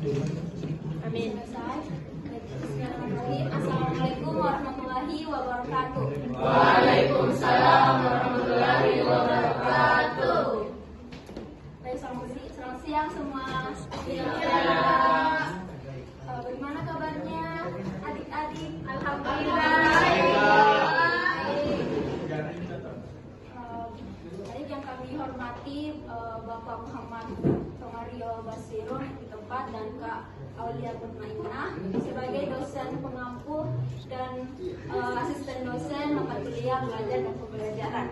Amin. Assalamualaikum warahmatullahi wabarakatuh. Waalaikumsalam warahmatullahi wabarakatuh. Baik, selamat siang semua. Bagaimana kabarnya adik-adik? Alhamdulillah. Baik, yang kami hormati Bapak Muhammad Tomario Basirun di tempat dan Kak Aulia Mutmainah sebagai dosen pengampu dan asisten dosen mata kuliah belajar dan pembelajaran,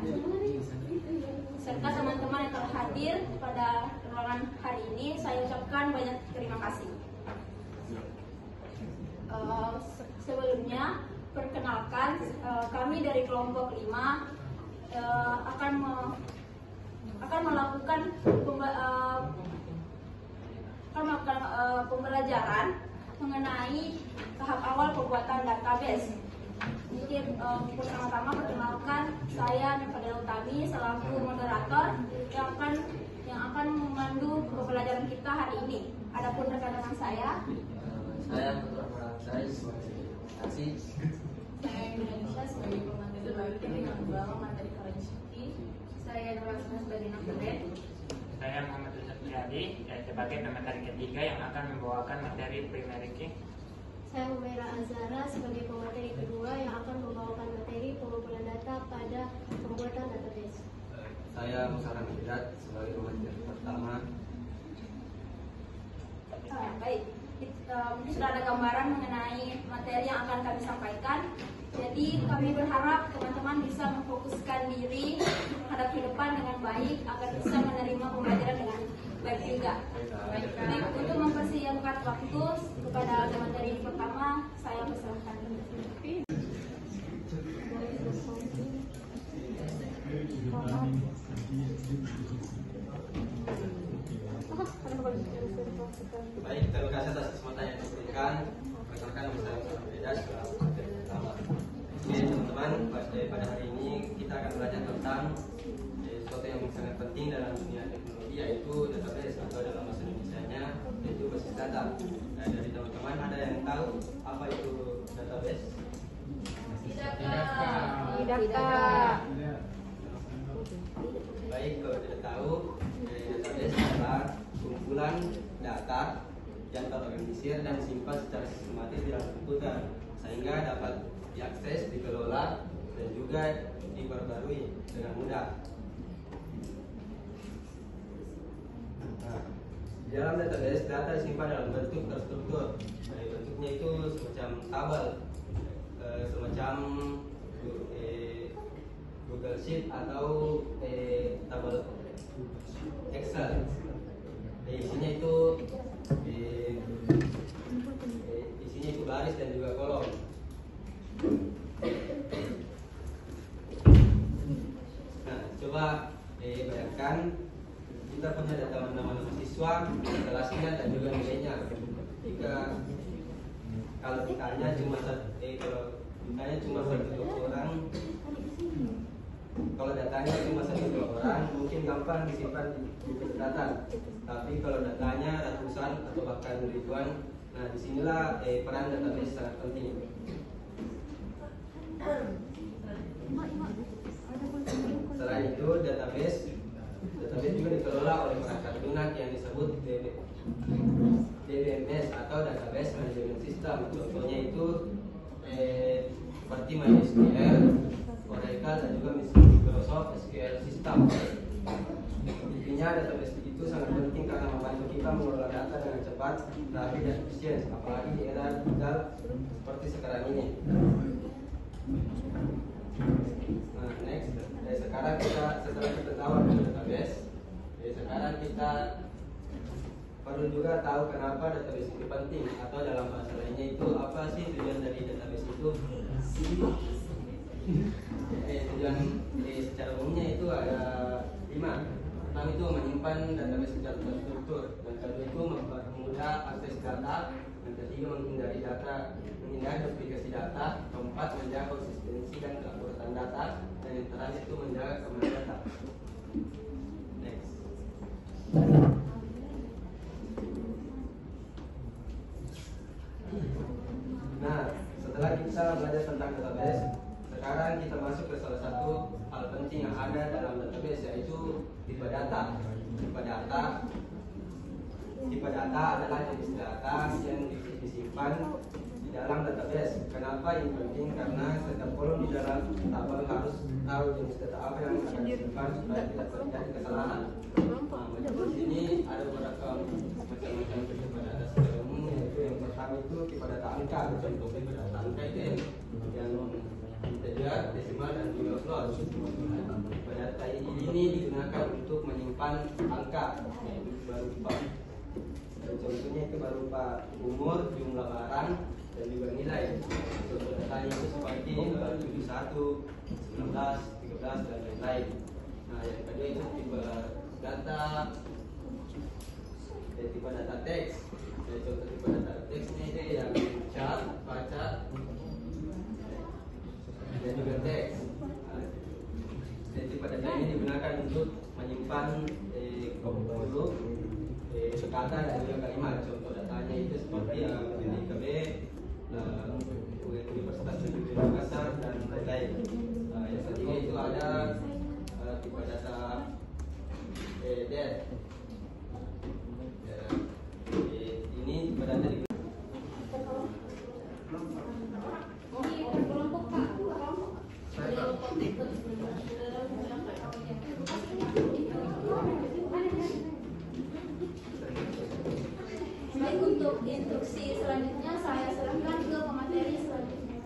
serta teman-teman yang telah hadir pada ruangan hari ini. Saya ucapkan banyak terima kasih. Sebelumnya, perkenalkan, kami dari kelompok 5 akan melakukan pembelajaran mengenai tahap awal pembuatan database. Mungkin pertama-tama perkenalkan, saya Nifadil Utami selaku moderator yang akan memandu pembelajaran kita hari ini. Adapun rekan-rekan saya Aziz. Saya Indonesia sebagai pemandu berbagai dengan membawa materi forensik. Saya Nurasna sebagai nakbet. Saya Muhammad Rizky sebagai pemateri ketiga yang akan membawakan materi primeriki. Saya Humaira Azara sebagai pemateri kedua yang akan membawakan materi pengumpulan data pada pembuatan database. Saya Musara Midat sebagai pemateri pertama. Baik, mungkin sudah ada gambaran mengenai materi yang akan kami sampaikan. Jadi kami berharap teman-teman bisa memfokuskan diri menghadap ke depan dengan baik agar bisa menerima pembelajaran dengan baik juga. Baik, untuk mempersingkat waktu kepada materi pertama, saya persilahkan. Baik, terima kasih atas kesempatan yang diberikan. Perkenalkan nama saya Musara Midat selaku pemateri pertama. Oke teman-teman, pada hari ini kita akan belajar tentang sesuatu yang sangat penting dalam dunia teknologi, yaitu database atau dalam bahasa Indonesianya yaitu basis data. Nah, dari teman-teman ada yang tahu apa itu database? Tidak. Baik, kalau tidak tahu, database adalah kumpulan data yang terorganisir dan disimpan secara sistematis di dalam komputer sehingga dapat diakses, dikelola, dan juga diperbarui dengan mudah. Nah, di dalam database, data disimpan dalam bentuk terstruktur. Nah, bentuknya itu semacam tabel, semacam Google Sheet atau tabel Excel. Isinya itu baris dan juga kolom. Nah, coba bayangkan kita punya data nama siswa, kelasnya dan juga nilainya. Kalau ditanya cuma satu dua orang, kalau datanya cuma satu dua orang, mungkin gampang disimpan di data. Tapi kalau datanya ratusan atau bahkan ribuan, nah disinilah peran database sangat penting. Selain itu, database juga dikelola oleh perangkat lunak yang disebut DBMS atau Database Management System. Contohnya itu seperti MySQL, Oracle, dan juga Microsoft SQL System. Intinya database itu sangat penting karena membantu kita mengelola data dengan cepat, rapi, dan efisien, apalagi di era digital seperti sekarang ini. Nah, next, sekarang setelah kita tahu ada database, sekarang kita perlu juga tahu kenapa database itu penting, atau dalam bahasa lainnya itu apa sih tujuan dari database itu. Tujuan secara umumnya itu ada 5. Pertama itu menyimpan database secara terstruktur, dan kedua itu mempermudah akses data, dan ketiga menghindari duplikasi data, keempat menjaga konsistensi dan keakuratan data, dan yang terakhir itu menjaga keamanan data. Next. kita belajar tentang database, sekarang kita masuk ke salah satu hal penting yang ada dalam database, yaitu tipe data. Tipe data adalah jenis data yang disimpan di dalam database. Kenapa ini penting? Karena setiap kolom di dalam tabel harus tahu jenis data apa yang akan disimpan supaya tidak terjadi kesalahan. Di sini ada beberapa macam-macam tipe data secara umum, yaitu yang pertama itu tipe data angka. Contoh tipe data angka itu yang integer, desimal, dan juga float. Tipe data ini digunakan untuk menyimpan angka, yaitu berupa contohnya itu berupa umur, jumlah barang, dan juga nilai. Contoh datanya itu seperti 71, 19, 13, dan lain-lain. Nah, yang kedua itu tipe data teks. Contoh tipe data teksnya itu yang chat, baca, dan juga teks. Tipe data ini digunakan untuk menyimpan huruf, kata, dan juga kalimat. Contoh datanya itu seperti UNIKB, Universitas Negeri Makassar, dan lain-lain. Yang ketiga itu ada tipe data DET. Ini tipe data di Baik, untuk instruksi selanjutnya saya serahkan ke pemateri selanjutnya.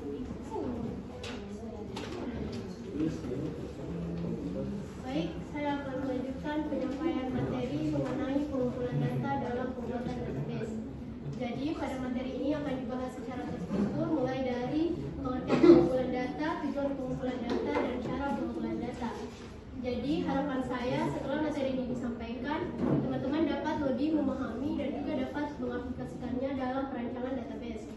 Baik, saya akan melanjutkan penyampaian materi mengenai pengumpulan data dalam pembuatan database. Jadi pada materi ini akan dibahas secara terstruktur mulai dari pengertian pengumpulan data, tujuan pengumpulan data, dan cara pengumpulan data. Jadi harapan saya setelah materi ini disampaikan, teman-teman dapat lebih memahami dan juga dapat mengaplikasikannya dalam perancangan database.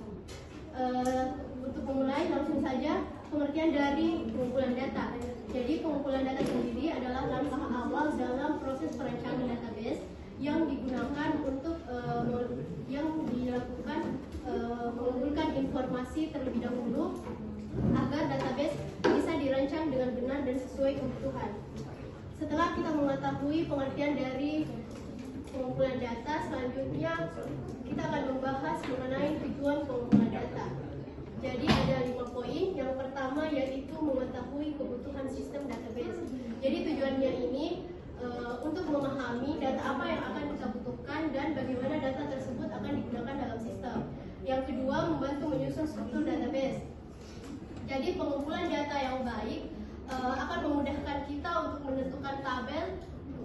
Untuk memulai langsung saja pengertian dari pengumpulan data. Jadi pengumpulan data sendiri adalah langkah awal dalam proses perancangan database yang digunakan untuk mengumpulkan informasi terlebih dahulu agar database bisa dirancang dengan benar dan sesuai kebutuhan. Setelah kita mengetahui pengertian dari pengumpulan data, selanjutnya kita akan membahas mengenai tujuan pengumpulan data. Jadi ada 5 poin. Yang pertama yaitu mengetahui kebutuhan sistem database. Jadi tujuannya ini untuk memahami data apa yang akan kita butuhkan dan bagaimana data tersebut akan digunakan dalam sistem. Yang kedua, membantu menyusun struktur database. Jadi pengumpulan data yang baik akan memudahkan kita untuk menentukan tabel,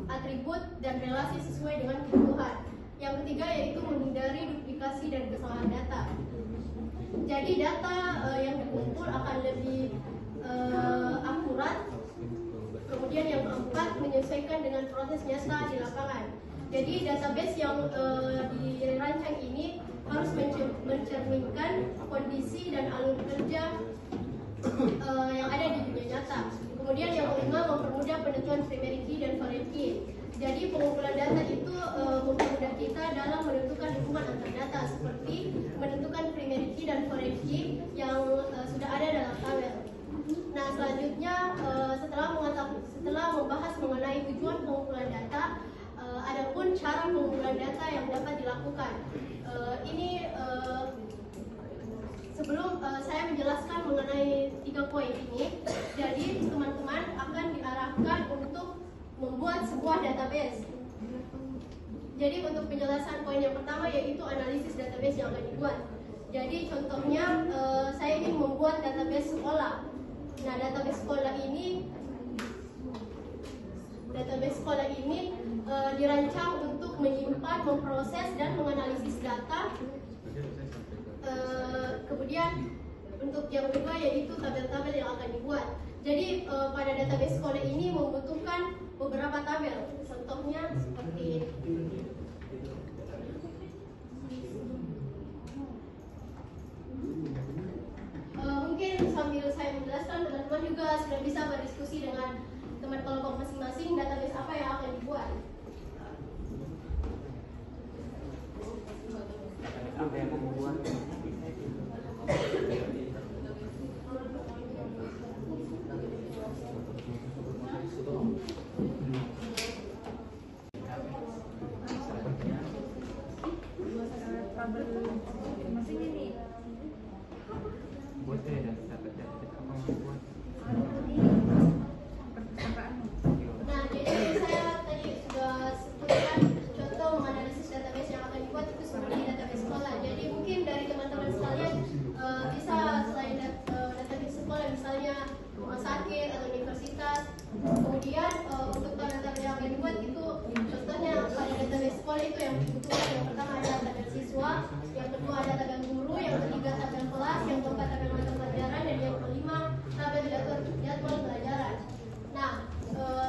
atribut, dan relasi sesuai dengan kebutuhan. Yang ketiga yaitu menghindari duplikasi dan kesalahan data. Jadi data yang dikumpul akan lebih akurat. Kemudian yang keempat, menyesuaikan dengan proses nyata di lapangan. Jadi database yang dirancang ini harus mencerminkan kondisi dan alur kerja yang ada di dunia nyata. Kemudian yang kelima, mempermudah penentuan primary key dan foreign key. Jadi pengumpulan data itu mempermudah kita dalam menentukan hubungan antar data, seperti menentukan primary key dan foreign key yang sudah ada dalam tabel. Nah, selanjutnya setelah membahas mengenai tujuan pengumpulan data, adapun cara pengumpulan data yang dapat dilakukan. Sebelum saya menjelaskan mengenai 3 poin ini, jadi teman-teman akan diarahkan untuk membuat sebuah database. Jadi untuk penjelasan poin yang pertama yaitu analisis database yang akan dibuat. Jadi contohnya saya ingin membuat database sekolah. Nah, database sekolah ini dirancang untuk menyimpan, memproses, dan menganalisis data. Kemudian untuk yang kedua yaitu tabel-tabel yang akan dibuat. Jadi pada database sekolah ini membutuhkan beberapa tabel. Contohnya seperti ini. Mungkin sambil saya menjelaskan, teman-teman juga sudah bisa berdiskusi dengan teman kelompok masing-masing database apa yang akan dibuat. Apa yang membuat Maksudnya nih. Buat saya dan dapat apa mau buat. Nah, jadi saya tadi sudah sebutkan contoh menganalisis database yang akan dibuat itu seperti database sekolah. Jadi mungkin dari teman-teman sekalian bisa selain database sekolah, misalnya rumah sakit atau universitas. Kemudian untuk database yang akan dibuat itu contohnya pada database sekolah itu yang dibutuhkan. Yang pertama ada tabel siswa, yang kedua ada tabel guru, yang ketiga tabel kelas, yang keempat tabel mata pelajaran, dan yang kelima tabel jadwal pelajaran. Nah,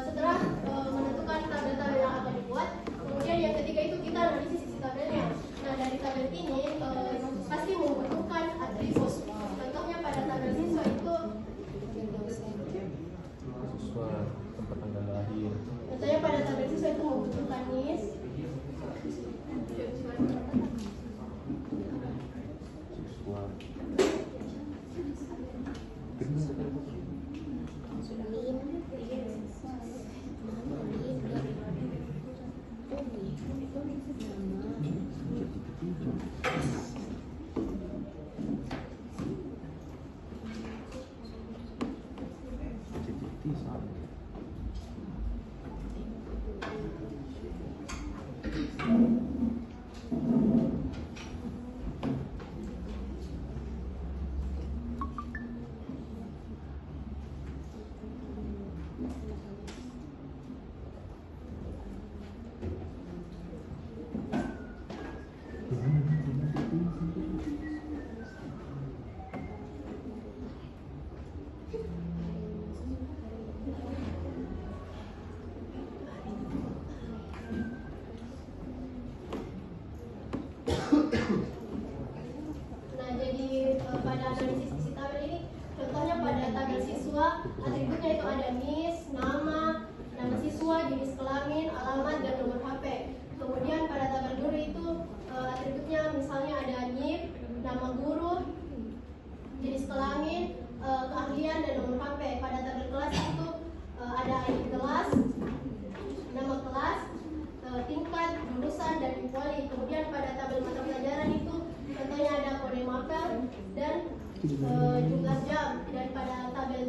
setelah menentukan tabel-tabel yang akan dibuat, kemudian yang ketiga itu kita analisis isi tabelnya. Nah, dari tabel ini pasti membutuhkan atribut. Contohnya pada tabel siswa itu Siswa tempat tanggal lahir. contohnya pada tabel siswa itu membutuhkan NIS, Siswa. Nah, jadi pada analisis isi tabel ini, contohnya pada tabel siswa, atributnya itu ada NIS, nama siswa, jenis kelamin, alamat, dan nomor HP. Kemudian pada tabel guru itu atributnya misalnya ada NIP, nama guru, jenis kelamin, keahlian, dan nomor HP. Pada tabel kelas itu ada ID kelas, nama kelas, tingkat, jurusan, dan infoli. Kemudian pada tabel mata pelajaran itu contohnya ada kode mapel dan jumlah jam. Dan pada tabel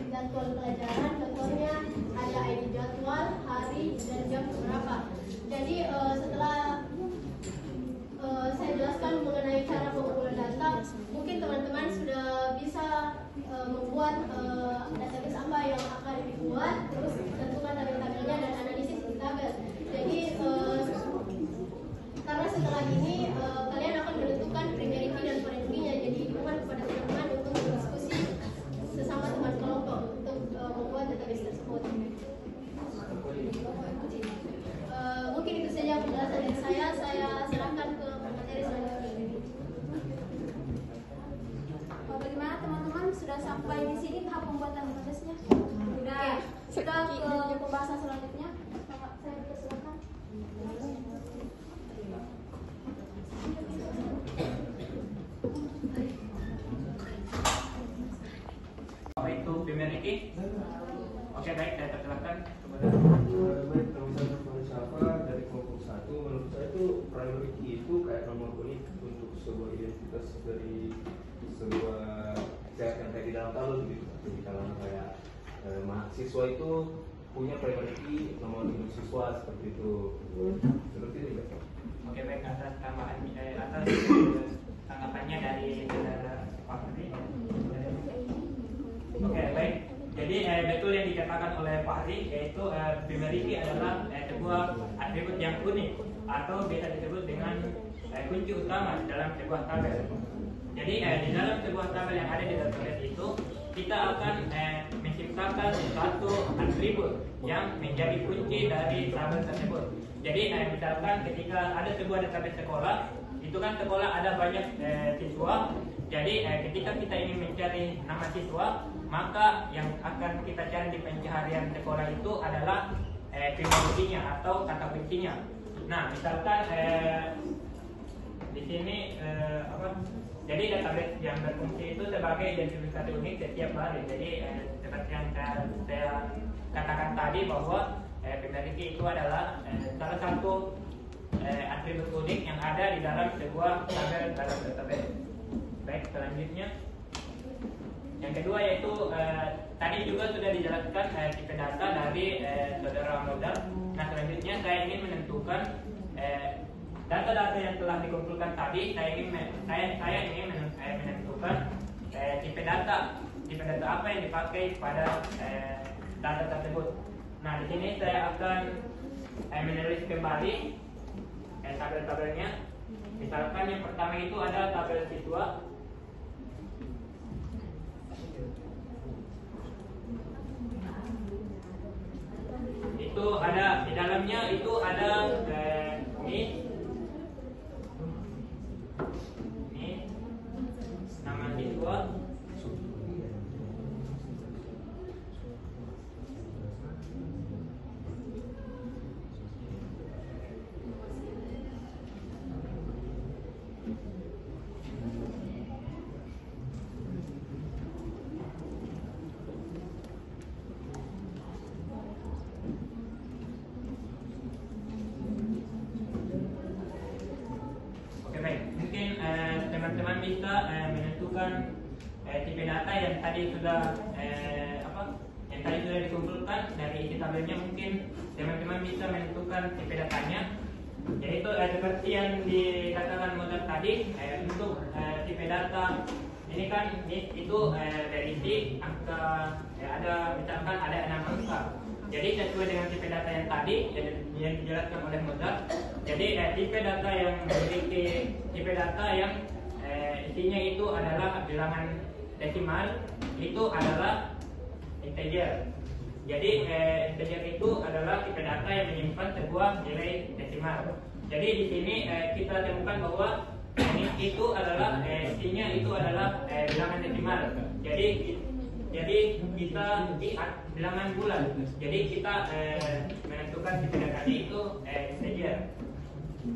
jadwal pelajaran contohnya ada ID jadwal, hari, dan jam berapa. Jadi setelah saya jelaskan mengenai cara pengumpulan data, mungkin teman-teman sudah bisa membuat database apa yang akan dibuat, terus tentukan tabel-tabelnya dan analisis di tabel. Jadi karena setelah ini kalian akan menentukan primary key dan foreign key-nya. Jadi dimohon kepada teman-teman untuk berdiskusi sesama teman kelompok untuk membuat database tersebut. Mungkin itu saja penjelasan dari saya. Saya serahkan ke materi selanjutnya. Bagaimana teman-teman, sudah sampai di sini tahap pembuatan database-nya? Sudah. Kita ke pembahasan selanjutnya. Saya persilakan. Apa itu primary key? Oke, baik, saya persilakan. Baik, kalau saya Nurfani Syafa dari kelompok 1, menurut saya itu primary key itu kayak nomor unik untuk sebuah identitas dari sebuah set yang kayak di dalam tabel gitu. Di dalam kayak mahasiswa itu punya primary key nomor induk siswa seperti itu. Seperti itu ya. Oke, baik, atas tambahan atas tanggapannya dari saudara Pak Fadli. Oke, baik. Jadi betul yang dikatakan oleh Pak Ari, yaitu primary key adalah sebuah atribut yang unik atau bisa disebut dengan kunci utama dalam sebuah tabel. Jadi di dalam sebuah tabel yang ada di database itu kita akan menciptakan satu atribut yang menjadi kunci dari tabel tersebut. Jadi misalkan ketika ada sebuah database sekolah, itu kan sekolah ada banyak siswa. Jadi ketika kita ingin mencari nama siswa, maka yang akan kita cari di pencaharian sekolah itu adalah primary key-nya atau kata kuncinya. Nah, misalkan di sini jadi database yang berfungsi itu sebagai identifikasi unik setiap hari. Jadi seperti yang saya katakan tadi bahwa primary key itu adalah salah satu atribut unik yang ada di dalam sebuah tabel dalam database. Baik, selanjutnya yang kedua yaitu tadi juga sudah dijelaskan tipe data dari saudara modal. Nah, selanjutnya saya ingin menentukan data-data yang telah dikumpulkan tadi. Saya ingin menentukan tipe data apa yang dipakai pada data tersebut. Nah, di sini saya akan menulis kembali tabel-tabelnya. Misalkan yang pertama itu ada tabel siswa. Itu ada di dalamnya itu ada ini nama siswa. Teman-teman bisa menentukan tipe data yang tadi sudah dikumpulkan dari isi tabelnya. Mungkin teman-teman bisa menentukan tipe datanya, yaitu seperti yang dikatakan modal tadi. Untuk tipe data ini kan itu berisi angka, ada misalkan ada 6 angka. Jadi sesuai dengan tipe data yang tadi yang dijelaskan oleh modal. Jadi tipe data yang memiliki tipe data yang isinya itu adalah bilangan desimal, itu adalah integer. Jadi integer itu adalah tipe data yang menyimpan sebuah nilai desimal. Jadi di sini kita temukan bahwa ini itu adalah isinya itu adalah bilangan desimal. Jadi kita bilangan bulan. Jadi kita menentukan tipe data itu integer.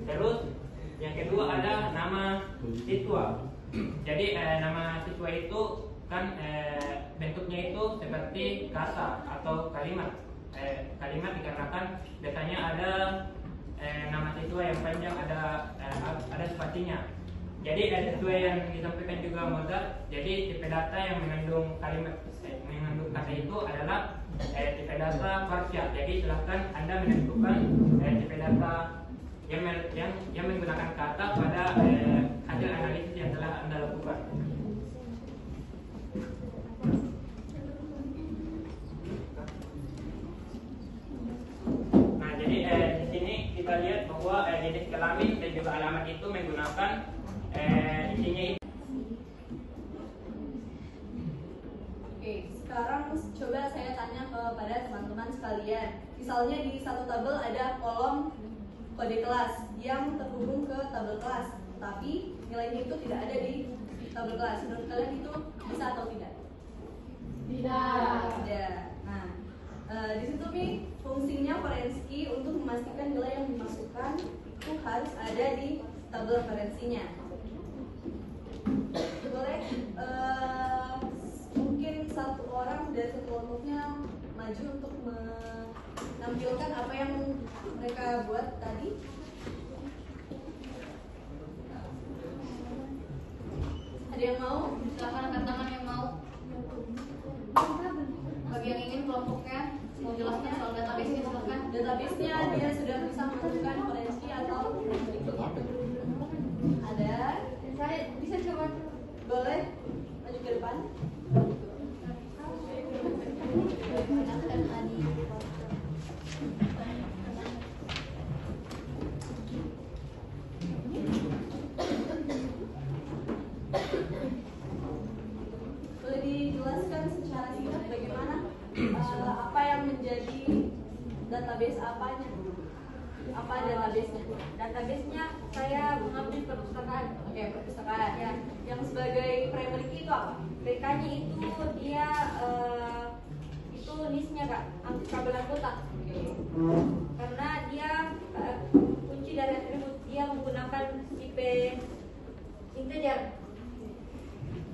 Terus yang kedua ada nama siswa. Jadi nama siswa itu kan bentuknya itu seperti kata atau kalimat. Kalimat dikarenakan biasanya ada nama siswa yang panjang, ada spasinya. Jadi sesuai yang disampaikan juga modal. Jadi tipe data yang mengandung kalimat mengandung kata itu adalah tipe data parsial. Jadi silakan Anda menentukan tipe data yang menggunakan kata pada hasil analisis yang telah Anda lakukan. Nah, jadi di sini kita lihat bahwa jenis kelamin dan juga alamat itu menggunakan isinya itu. Oke, sekarang coba saya tanya kepada teman-teman sekalian. Misalnya di satu tabel ada kolom kode kelas yang terhubung ke tabel kelas, tapi nilainya itu tidak ada di tabel kelas. Menurut kalian itu bisa atau tidak? Tidak. Nah, di situ nih fungsinya forenski untuk memastikan nilai yang dimasukkan itu harus ada di tabel forensinya. Boleh mungkin satu orang dari satu kelompoknya maju untuk menampilkan apa yang mereka buat tadi. Ada yang mau? Silakan angkat tangan yang mau. Bagi yang ingin kelompoknya mau jelaskan soal database-nya, silakan. Database-nya dia sudah bisa menentukan forensi atau berikutnya. Ada? Saya bisa coba. Boleh maju ke depan. Boleh dijelaskan secara singkat bagaimana apa yang menjadi database apanya? Apa database-nya? Database-nya saya mengambil perpustakaan. Oke, perpustakaan. Ya, yang sebagai primary key itu apa? PK-nya itu dia itu NIS-nya Kak, kabel anggota. Karena dia kunci dari atribut dia menggunakan tipe integer.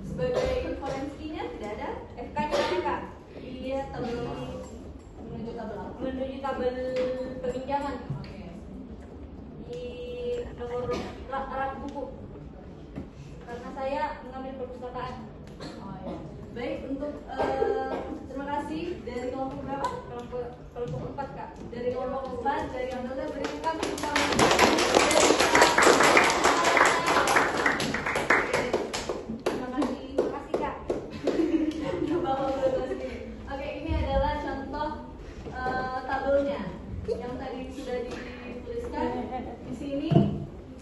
Sebagai forensinya tidak ada. FK-nya ada Kak. Dia tabel menuju tabel apa? Menuju tabel peminjaman. Oke. Di perpustakaan. Baik, untuk terima kasih dari kelompok berapa? Kelompok 4 Kak. Dari kelompok 4 dari Amanda berikan kita Terima kasih Kak. Oke, ini adalah contoh tabelnya yang tadi sudah dituliskan. Di sini,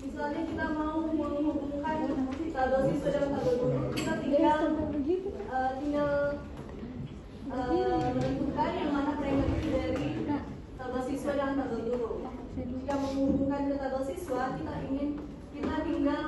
misalnya kita mau menghubungkan tabel siswa dengan tabel guru, kita tinggal menentukan yang mana primary dari tabel siswa dengan tabel guru. Jika menghubungkan ke tabel siswa, kita tinggal